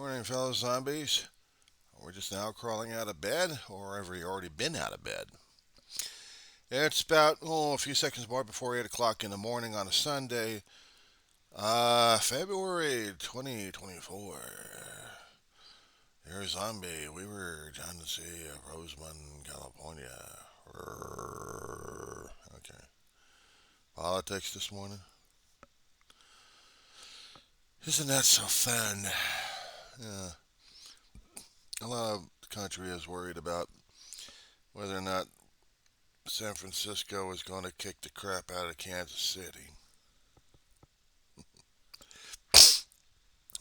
Morning, fellow zombies. We're just now crawling out of bed, or have you already been out of bed? It's about, a few seconds more before 8 o'clock in the morning on a Sunday, February 2024. You're a zombie. We were down to see Rosemont, California. Okay. Politics this morning? Isn't that so fun? Yeah. A lot of the country is worried about whether or not San Francisco is going to kick the crap out of Kansas City.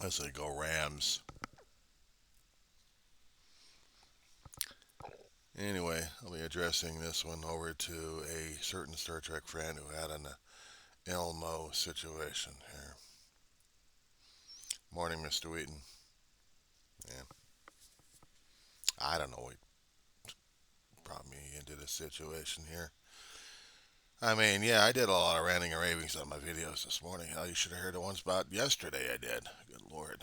I say go Rams. Anyway, I'll be addressing this one over to a certain Star Trek friend who had an Elmo situation here. Morning, Mr. Wheaton. Yeah, I don't know what brought me into this situation here. I mean, yeah, I did a lot of ranting and ravings on my videos this morning. Hell, you should have heard the ones about yesterday I did. Good Lord.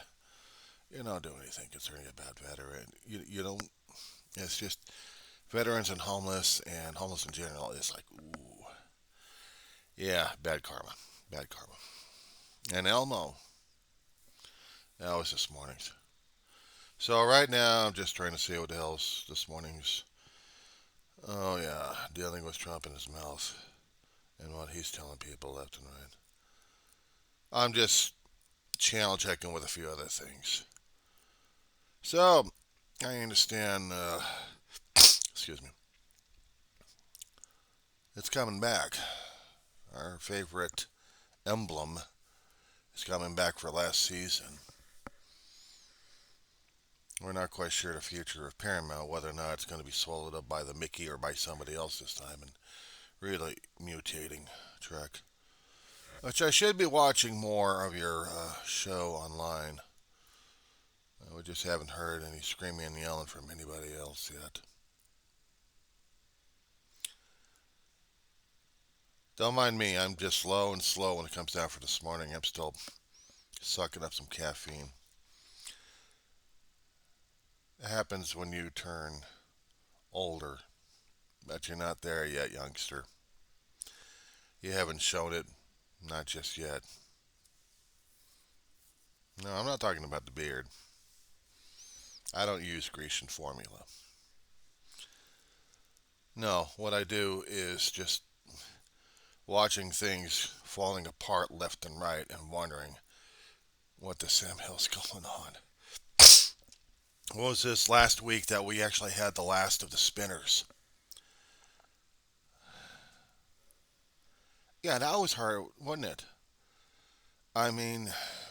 You don't do anything concerning a bad veteran. You don't, it's just veterans and homeless in general is like, ooh, yeah, bad karma. Bad karma. And Elmo, that was this morning's. So right now, I'm just trying to see what the hell's this morning's. Oh yeah, dealing with Trump in his mouth and what he's telling people left and right. I'm just channel checking with a few other things. So I understand. Excuse me. It's coming back. Our favorite emblem is coming back for last season. We're not quite sure the future of Paramount, whether or not it's going to be swallowed up by the Mickey or by somebody else this time, and really mutating Trek. Which I should be watching more of your show online. We just haven't heard any screaming and yelling from anybody else yet. Don't mind me, I'm just slow and slow when it comes down for this morning. I'm still sucking up some caffeine. It happens when you turn older, but you're not there yet, youngster. You haven't shown it, not just yet. No, I'm not talking about the beard. I don't use Grecian formula. No, what I do is just watching things falling apart left and right and wondering what the Sam Hill's going on. What was this last week that we actually had the last of the spinners? Yeah, that was hard, wasn't it? I mean,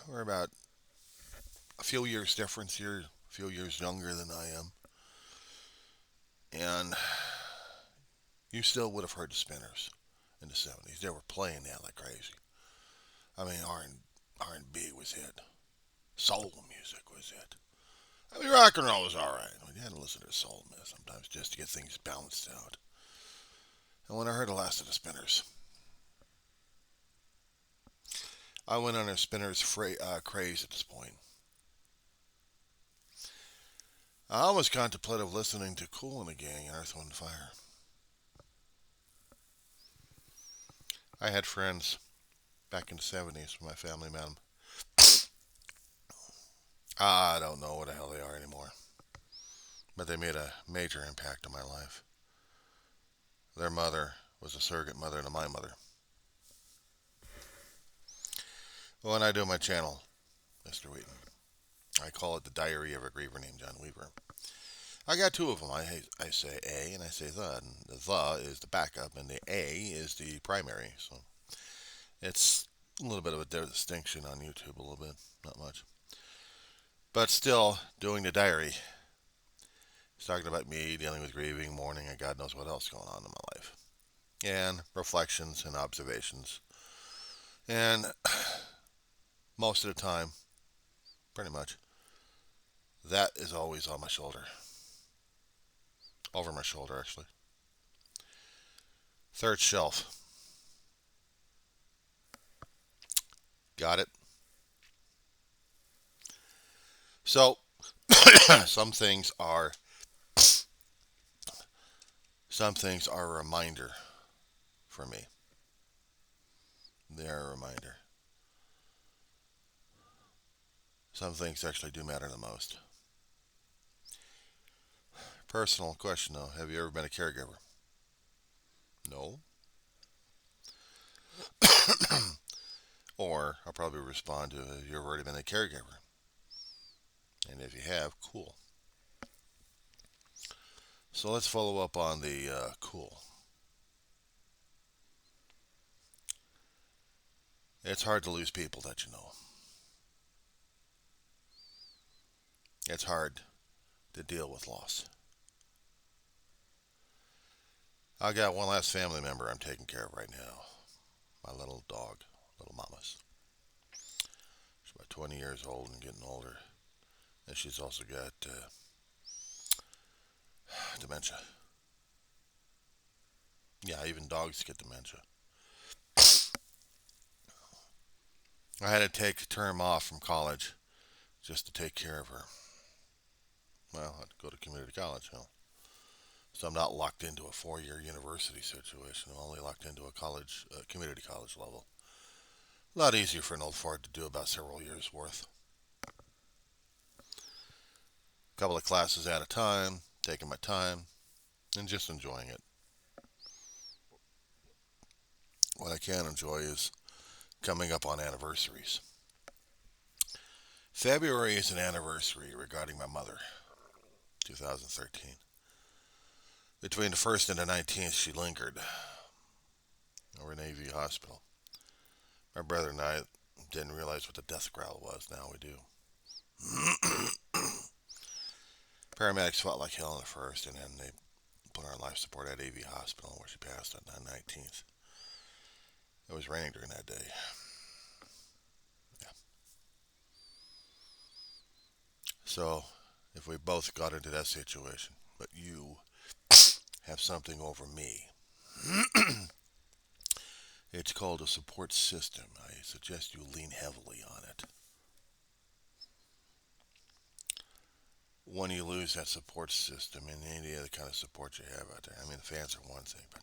we're about a few years difference. You're a few years younger than I am. And you still would have heard the spinners in the 70s. They were playing that like crazy. I mean, R&B was it. Soul music was it. I mean, rock and roll was all right. We had to listen to soul music sometimes just to get things balanced out. And when I heard the last of the spinners, I went on a spinners craze at this point. I almost contemplated listening to Kool and the Gang, Earth, Wind, Fire. I had friends back in the 70s when my family met them. I don't know what the hell they are anymore, but they made a major impact on my life. Their mother was a surrogate mother to my mother. Well, when I do my channel, Mr. Wheaton, I call it the Diary of a Griever named John Weaver. I got two of them. I say A and I say the. And the is the backup, and the A is the primary. So it's a little bit of a distinction on YouTube, a little bit, not much. But still, doing the diary. It's talking about me dealing with grieving, mourning, and God knows what else going on in my life. And reflections and observations. And most of the time, pretty much, that is always on my shoulder. Over my shoulder, actually. Third shelf. Got it? So some things are some things are a reminder for me. They are a reminder. Some things actually do matter the most. Personal question though: have you ever been a caregiver? No. Or I'll probably respond to: have you ever already been a caregiver? And if you have, cool. So let's follow up on the cool. It's hard to lose people that you know. It's hard to deal with loss. I got one last family member I'm taking care of right now. My little dog, little Mama's. She's about 20 years old and getting older. And she's also got dementia. Yeah, even dogs get dementia. I had to take a term off from college just to take care of her. Well, I had to go to community college, you know. So I'm not locked into a 4 year university situation. I'm only locked into a college, community college level. A lot easier for an old fart to do about several years worth. A couple of classes at a time, taking my time, and just enjoying it. What I can enjoy is coming up on anniversaries. February is an anniversary regarding my mother, 2013. Between the 1st and the 19th, she lingered over in AV Hospital. My brother and I didn't realize what the death growl was. Now we do. Paramedics fought like hell on the 1st, and then they put her on life support at AV Hospital, where she passed on the 19th. It was raining during that day. Yeah. So, if we both got into that situation, but you have something over me, it's called a support system. I suggest you lean heavily on it. When you lose that support system and any other kind of support you have out there, I mean, the fans are one thing, but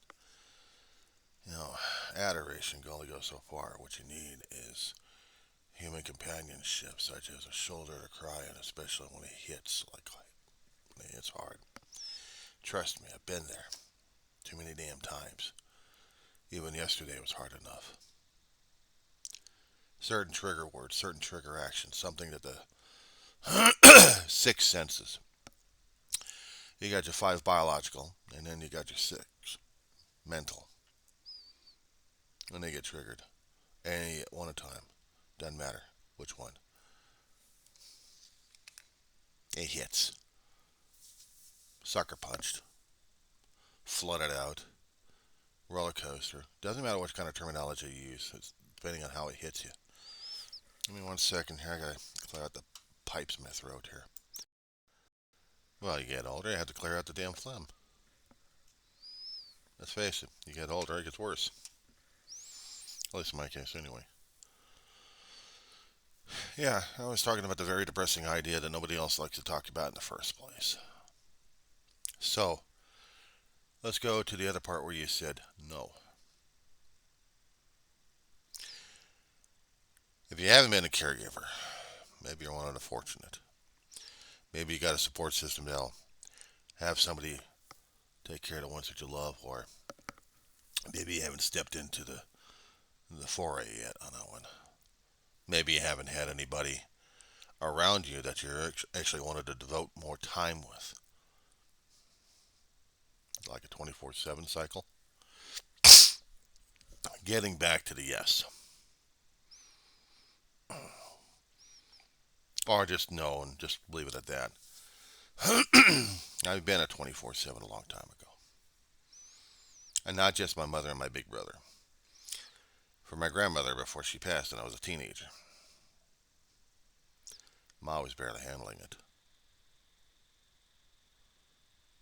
you know, adoration only goes so far. What you need is human companionship, such as a shoulder to cry on, especially when it hits like when it hits hard. Trust me, I've been there too many damn times. Even yesterday was hard enough. Certain trigger words, certain trigger actions, something that the six senses. You got your five biological, and then you got your six mental. When they get triggered, any at one at a time, doesn't matter which one. It hits. Sucker punched, flooded out, roller coaster. Doesn't matter what kind of terminology you use. It's depending on how it hits you. Give me 1 second here. I gotta clear out the pipes in my throat here. Well, you get older, you have to clear out the damn phlegm. Let's face it, you get older, it gets worse. At least in my case, anyway. Yeah, I was talking about the very depressing idea that nobody else likes to talk about in the first place. So, let's go to the other part where you said no. If you haven't been a caregiver, maybe you're one of the fortunate. Maybe you got a support system that'll have somebody take care of the ones that you love, or maybe you haven't stepped into the foray yet on that one. Maybe you haven't had anybody around you that you actually wanted to devote more time with, like a 24/7 cycle. Getting back to the yes, or just no and just leave it at that. I've been a 24/7 a long time ago, and not just my mother and my big brother. For my grandmother before she passed, and I was a teenager, Ma was barely handling it.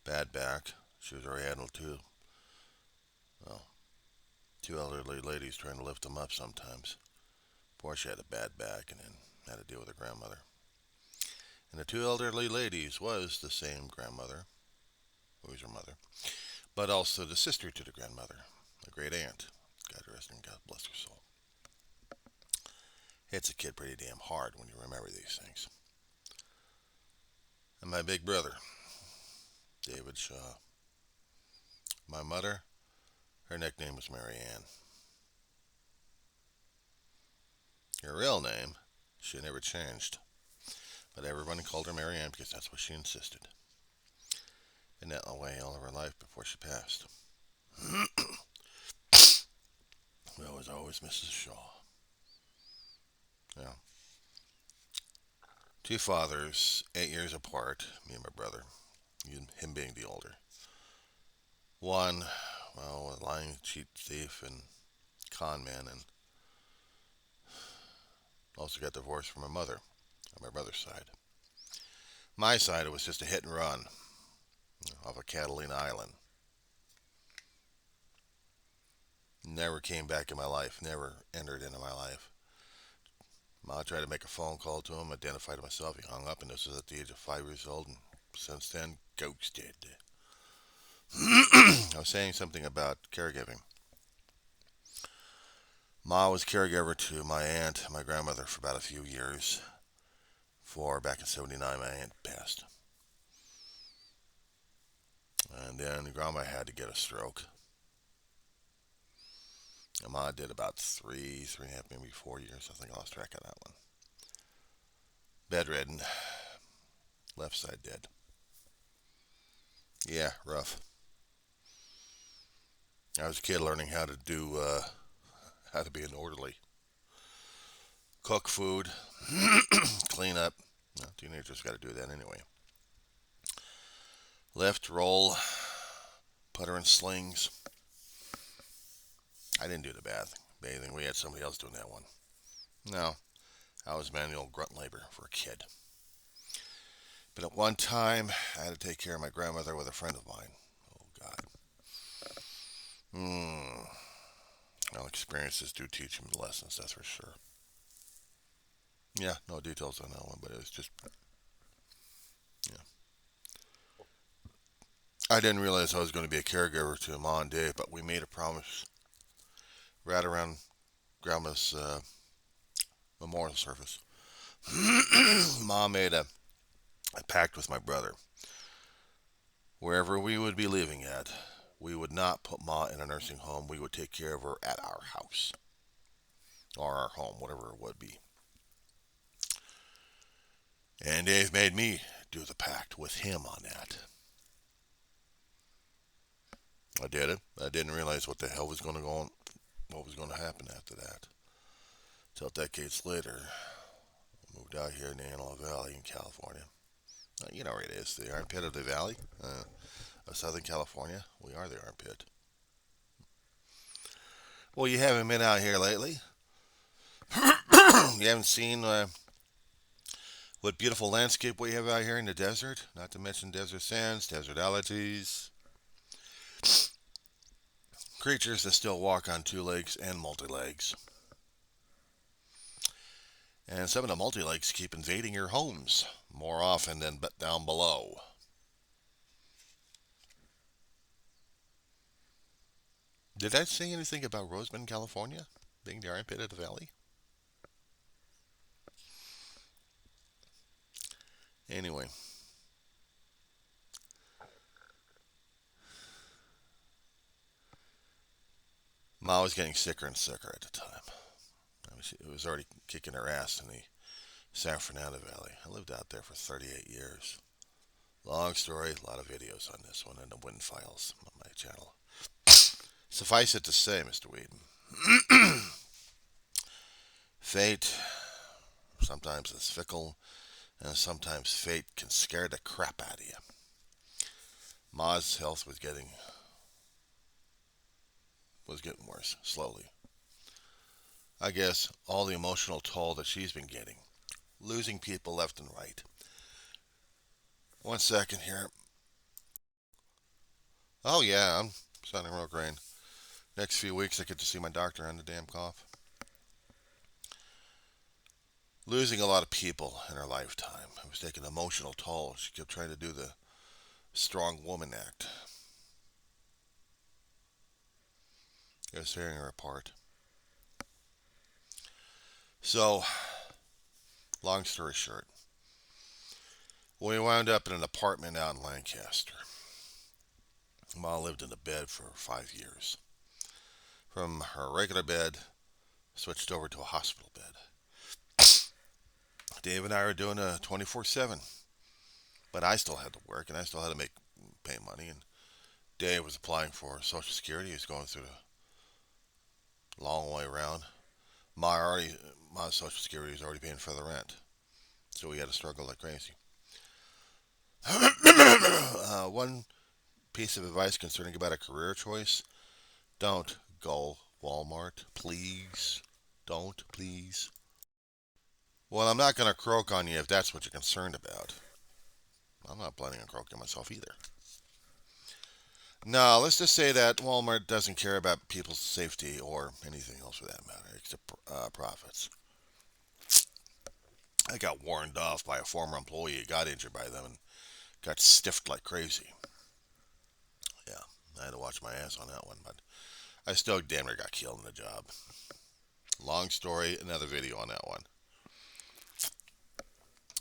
Bad back. She was already handled too. Well, two elderly ladies trying to lift them up sometimes. Poor she had a bad back and then had to deal with her grandmother. And the two elderly ladies was the same grandmother, who was her mother, but also the sister to the grandmother, a great aunt. God rest and God bless her soul. Hits a kid pretty damn hard when you remember these things. And my big brother, David Shaw. My mother, her nickname was Mary Ann. Her real name, she never changed. But everyone called her Mary Ann because that's what she insisted. And that way all of her life before she passed. Well, it was always Mrs. Shaw. Yeah. Two fathers, 8 years apart, me and my brother, him being the older. One, well, a lying, cheat, thief, and con man, and also got divorced from my mother on my brother's side. My side, it was just a hit and run off of Catalina Island. Never came back in my life, never entered into my life. I tried to make a phone call to him, identified myself. He hung up, and this was at the age of 5 years old. And since then, ghosted. I was saying something about caregiving. Ma was caregiver to my aunt, my grandmother, for about a few years. For back in '79, my aunt passed, and then grandma had to get a stroke. And Ma did about three and a half, maybe 4 years. I think I lost track of that one. Bedridden, left side dead. Yeah, rough. I was a kid learning how to be an orderly, cook food, clean up. No, teenagers got to do that anyway. Lift, roll, put her in slings. I didn't do the bathing. We had somebody else doing that one. No, I was manual grunt labor for a kid. But at one time, I had to take care of my grandmother with a friend of mine. Oh God. Hmm. Well, experiences do teach him lessons, that's for sure. Yeah, no details on that one, but it was just, yeah. I didn't realize I was going to be a caregiver to Mom and Dave, but we made a promise right around Grandma's memorial service. Mom made a pact with my brother. Wherever we would be living at, we would not put Ma in a nursing home. We would take care of her at our house or our home, whatever it would be. And Dave made me do the pact with him on that. I did it. I didn't realize what the hell was going to go on, what was going to happen after that. Till decades later, I moved out here in the Antelope Valley in California. You know where it is, the armpit of the valley of Southern California. We are the armpit. Well, you haven't been out here lately. You haven't seen what beautiful landscape we have out here in the desert. Not to mention desert sands, desertalities, creatures that still walk on two legs and multi legs. And some of the multi legs keep invading your homes more often than down below. Did I say anything about Roseman, California being the armpit of the valley? Anyway, Ma was getting sicker and sicker at the time. It was already kicking her ass in the San Fernando Valley. I lived out there for 38 years. Long story, a lot of videos on this one in the Wheaton files on my channel. Suffice it to say, Mr. Wheaton, fate sometimes is fickle, and sometimes fate can scare the crap out of you. Ma's health was getting worse slowly. I guess all the emotional toll that she's been getting, losing people left and right. One second here. Oh yeah, I'm sounding real great. Next few weeks, I get to see my doctor on the damn cough. losing a lot of people in her lifetime. It was taking an emotional toll. She kept trying to do the strong woman act. It was tearing her apart. So, long story short, we wound up in an apartment out in Lancaster. Ma lived in a bed for 5 years. From her regular bed, switched over to a hospital bed. Dave and I were doing a 24/7, but I still had to work and I still had to pay money. And Dave was applying for Social Security. He was going through the long way around. My Social Security was already paying for the rent, so we had to struggle like crazy. One piece of advice concerning about a career choice: don't go Walmart, please. Don't, please. Well, I'm not going to croak on you if that's what you're concerned about. I'm not planning on croaking myself either. No, let's just say that Walmart doesn't care about people's safety or anything else for that matter, except profits. I got warned off by a former employee who got injured by them and got stiffed like crazy. Yeah, I had to watch my ass on that one, but I still damn near got killed in the job. Long story, another video on that one.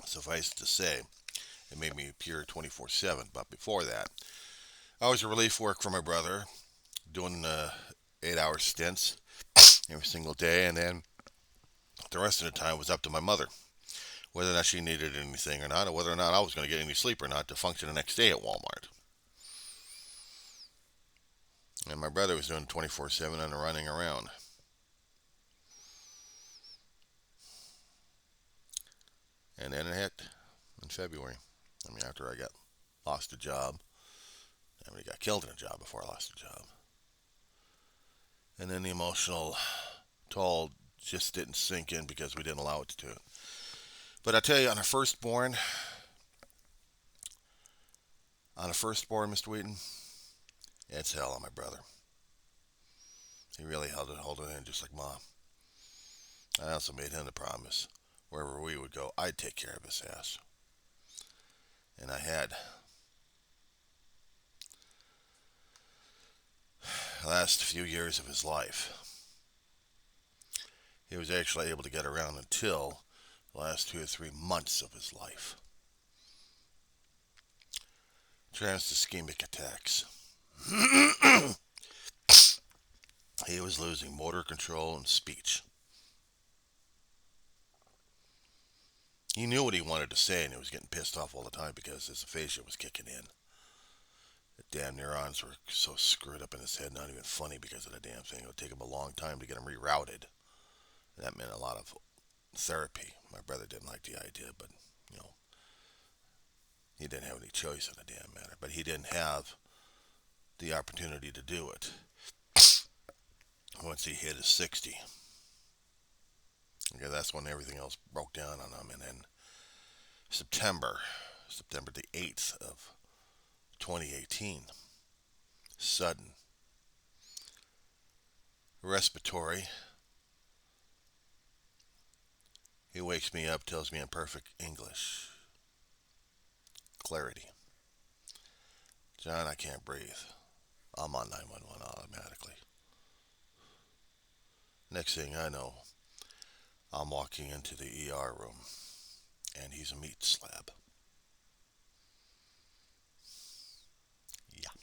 Suffice to say, it made me appear 24/7, but before that, I was a relief work for my brother, doing 8 hour stints every single day, and then the rest of the time was up to my mother, whether or not she needed anything or not, or whether or not I was going to get any sleep or not to function the next day at Walmart. And my brother was doing 24/7 and running around. And then it hit in February. I mean, after I got lost a job, I mean, I got killed in a job before I lost a job. And then the emotional toll just didn't sink in because we didn't allow it to. But I tell you, on a firstborn, Mr. Wheaton, it's hell on my brother. He really held it in just like Mom. I also made him the promise, wherever we would go, I'd take care of his ass. And I had. The last few years of his life, he was actually able to get around until the last 2 or 3 months of his life. Trans-ischemic attacks. He was losing motor control and speech. He knew what he wanted to say, and he was getting pissed off all the time because his aphasia was kicking in. The damn neurons were so screwed up in his head, not even funny because of the damn thing. It would take him a long time to get him rerouted. And that meant a lot of therapy. My brother didn't like the idea, but, you know, he didn't have any choice in the damn matter. But he didn't have the opportunity to do it once he hit his 60. Okay, that's when everything else broke down on him. And then September the 8th of 2018, sudden respiratory. He wakes me up, tells me in perfect English, clarity, John, I can't breathe. I'm on 911 automatically. Next thing I know, I'm walking into the ER room, and he's a meat slab. Yeah.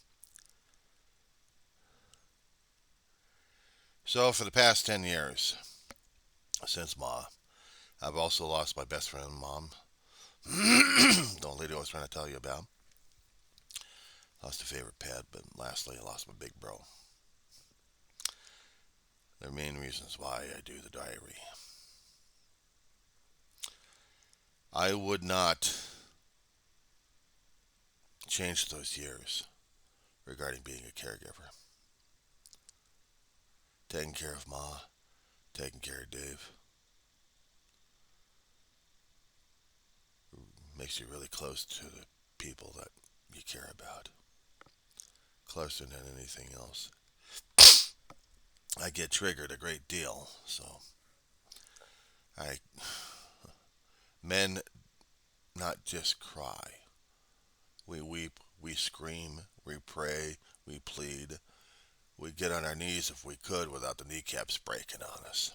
So for the past 10 years, since Ma, I've also lost my best friend, Mom. The lady I was trying to tell you about. Lost a favorite pet, but lastly, I lost my big bro. They're main reasons why I do the diary. I would not change those years regarding being a caregiver. Taking care of Ma, taking care of Dave. Makes you really close to the people that you care about. Closer than anything else. I get triggered a great deal, so I Men not just cry. We weep, we scream, we pray, we plead. We get on our knees if we could without the kneecaps breaking on us.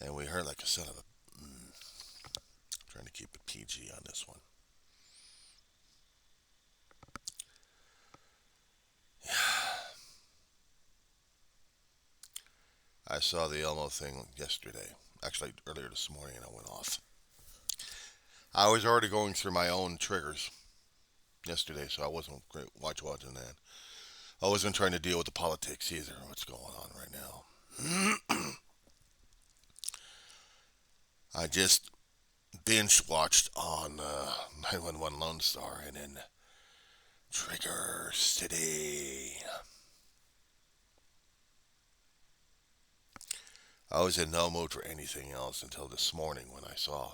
And we hurt like a son of a. I'm trying to keep it PG on this one. I saw the Elmo thing yesterday. Actually, earlier this morning, and I went off. I was already going through my own triggers yesterday, so I wasn't watching that. I wasn't trying to deal with the politics either. What's going on right now? I just binge watched on 911 Lone Star and then Trigger City. I was in no mood for anything else until this morning when I saw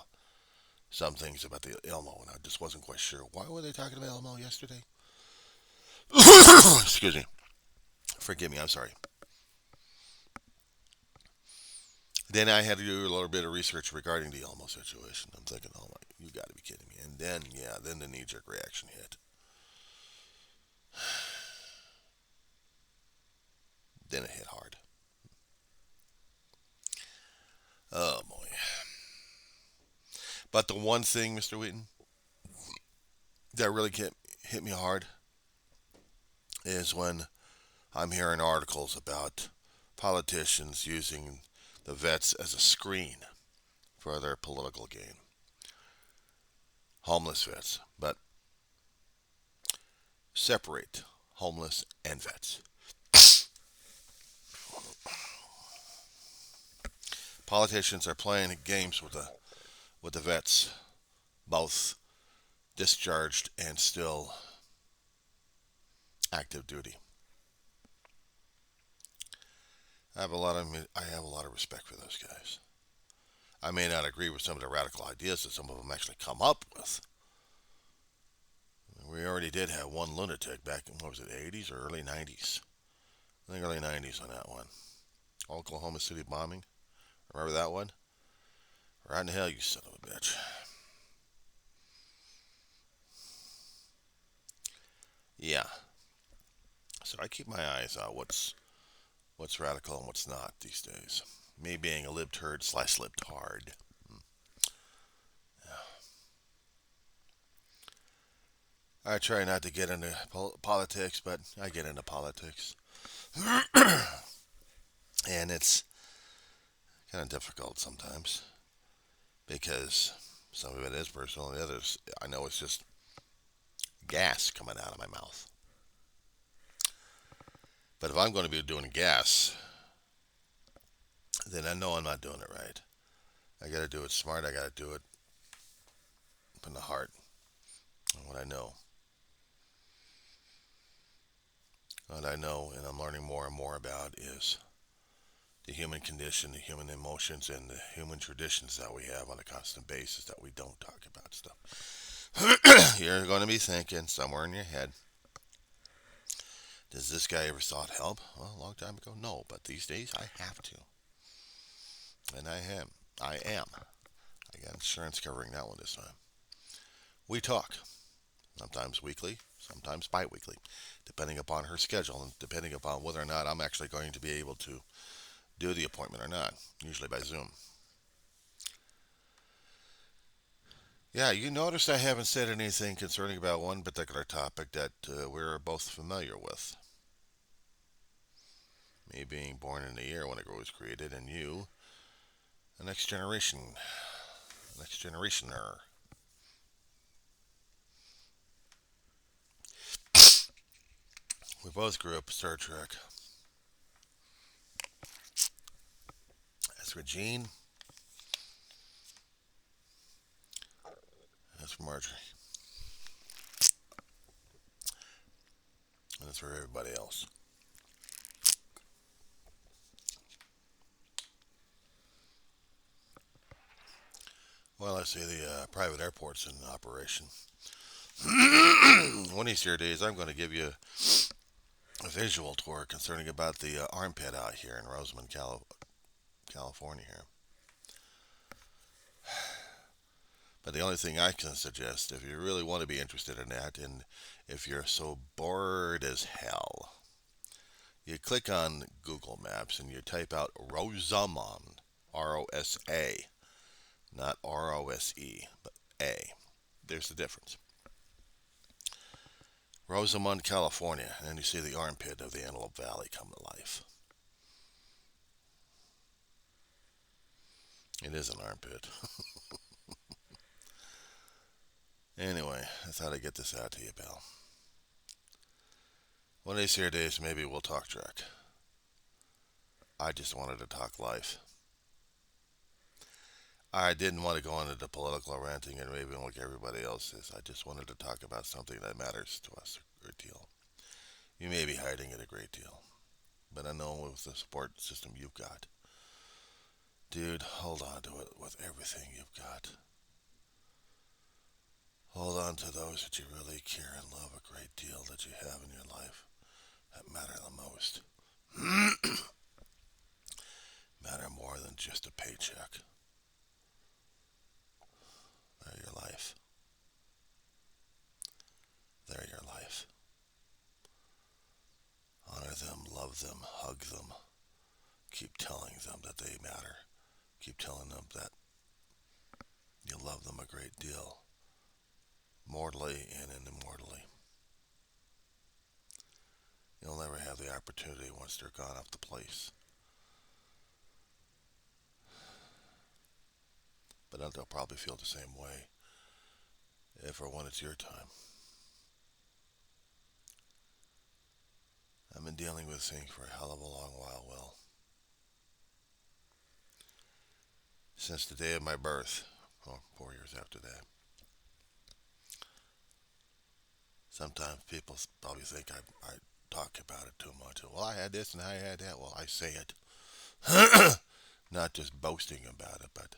some things about the Elmo, and I just wasn't quite sure. Why were they talking about Elmo yesterday? Excuse me. Forgive me, I'm sorry. Then I had to do a little bit of research regarding the Elmo situation. I'm thinking, oh my, you got to be kidding me. And then, yeah, then the knee-jerk reaction hit. Then it hit hard. Oh boy. But the one thing, Mr. Wheaton, that really hit me hard is when I'm hearing articles about politicians using the vets as a screen for their political gain. Homeless vets, but separate homeless and vets. Politicians are playing games with the vets, both discharged and still active duty. I have a lot of respect for those guys. I may not agree with some of the radical ideas that some of them actually come up with. We already did have one lunatic back in, what was it, 80s or early 90s? I think early 90s on that one. Oklahoma City bombing. Remember that one? Right in the hell, you son of a bitch. Yeah. So I keep my eyes on what's radical and what's not these days. Me being a libturd slash libtard. I try not to get into politics, but I get into politics. And it's kind of difficult sometimes because some of it is personal and the others, I know it's just gas coming out of my mouth. But if I'm going to be doing gas, then I know I'm not doing it right. I got to do it smart. I got to do it from the heart. And what I know, and I'm learning more and more about is the human condition, the human emotions, and the human traditions that we have on a constant basis that we don't talk about stuff. You're going to be thinking somewhere in your head, does this guy ever sought help? Well, a long time ago, no. But these days, I have to. And I am. I am. I got insurance covering that one this time. We talk. Sometimes weekly, sometimes bi-weekly, depending upon her schedule and depending upon whether or not I'm actually going to be able to do the appointment or not, usually by Zoom. Yeah, you notice I haven't said anything concerning about one particular topic that we're both familiar with. Me being born in the year when it was created, and you, the next generationer. We both grew up with Star Trek. That's for Gene. That's for Marjorie. And that's for everybody else. Well, I see the private airport's in operation. One of these here days, I'm going to give you a visual tour concerning about the armpit out here in Rosamond, California. Here, But the only thing I can suggest, if you really want to be interested in that, and if you're so bored as hell, you click on Google Maps and you type out Rosamond, R-O-S-A, not R-O-S-E, but A. There's the difference. Rosamond, California, and then you see the armpit of the Antelope Valley come to life. It is an armpit. Anyway, I thought I'd get this out to you, pal. One of these here days, maybe we'll talk track. I just wanted to talk life. I didn't want to go into the political ranting and raving like everybody else is. I just wanted to talk about something that matters to us a great deal. You may be hiding it a great deal, but I know with the support system you've got, dude, hold on to it with everything you've got. Hold on to those that you really care and love a great deal that you have in your life that matter the most. Matter more than just a paycheck. They're your life. They're your life. Honor them, love them, hug them. Keep telling them that they matter. Keep telling them that you love them a great deal, mortally and immortally. You'll never have the opportunity once they're gone off the place. But they'll probably feel the same way if or when it's your time. I've been dealing with things for a hell of a long while, Will. Since the day of my birth, or 4 years after that. Sometimes people probably think I talk about it too much. Well, I had this and I had that. Well, I say it. Not just boasting about it, but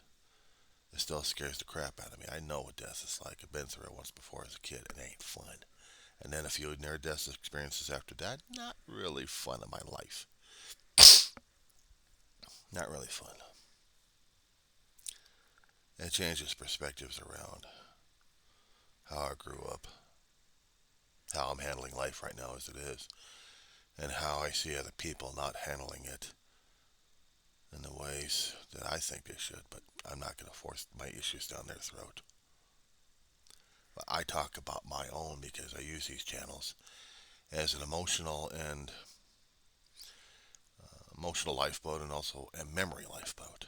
it still scares the crap out of me. I know what death is like. I've been through it once before as a kid. It ain't fun. And then a few near-death experiences after that. Not really fun in my life. Not really fun. It changes perspectives around how I grew up, how I'm handling life right now as it is, and how I see other people not handling it in the ways that I think they should, but I'm not going to force my issues down their throat. But I talk about my own because I use these channels as an emotional lifeboat and also a memory lifeboat.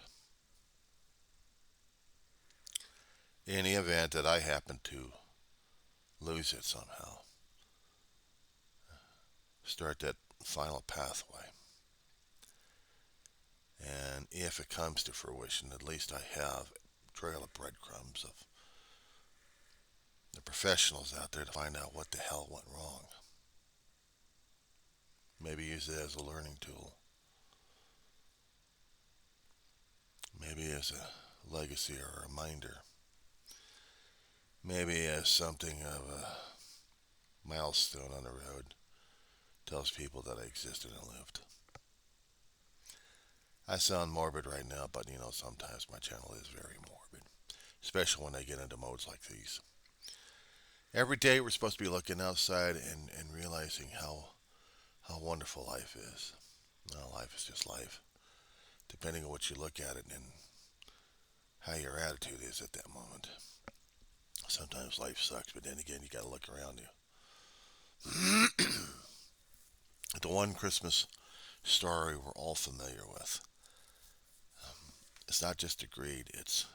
In the event that I happen to lose it somehow, start that final pathway. And if it comes to fruition, at least I have a trail of breadcrumbs of the professionals out there to find out what the hell went wrong. Maybe use it as a learning tool. Maybe as a legacy or a reminder. Maybe as something of a milestone on the road. Tells people that I existed and lived. I sound morbid right now, but sometimes my channel is very morbid. Especially when I get into modes like these. Every day we're supposed to be looking outside and realizing how wonderful life is. No, life is just life. Depending on what you look at it and how your attitude is at that moment. Sometimes life sucks, but then again, you got to look around you. The one Christmas story we're all familiar with. It's not just the greed, it's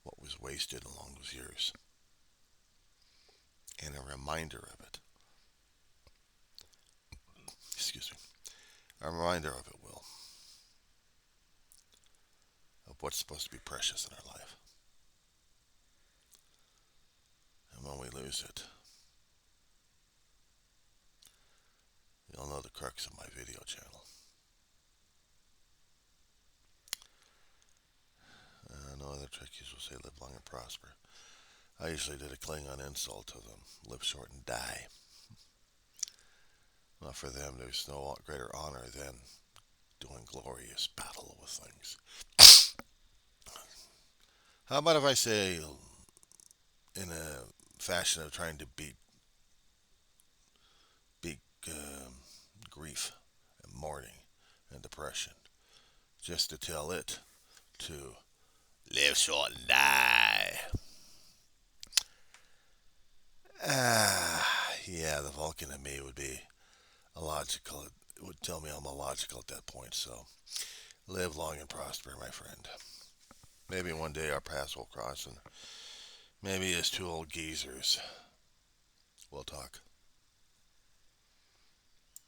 what was wasted along those years. And a reminder of it. Excuse me. A reminder of it, Will. Of what's supposed to be precious in our life. And when we lose it, you'll know the crux of my video channel. No other trickies will say live long and prosper. I usually did a Klingon insult to them. Live short and die. Well, for them, there's no greater honor than doing glorious battle with things. How about if I say, in a fashion of trying to beat grief and mourning and depression, just to tell it to live short and die. Yeah, the Vulcan in me would be illogical. It would tell me I'm illogical at that point. So live long and prosper, my friend. Maybe one day our paths will cross, and maybe as two old geezers, we'll talk.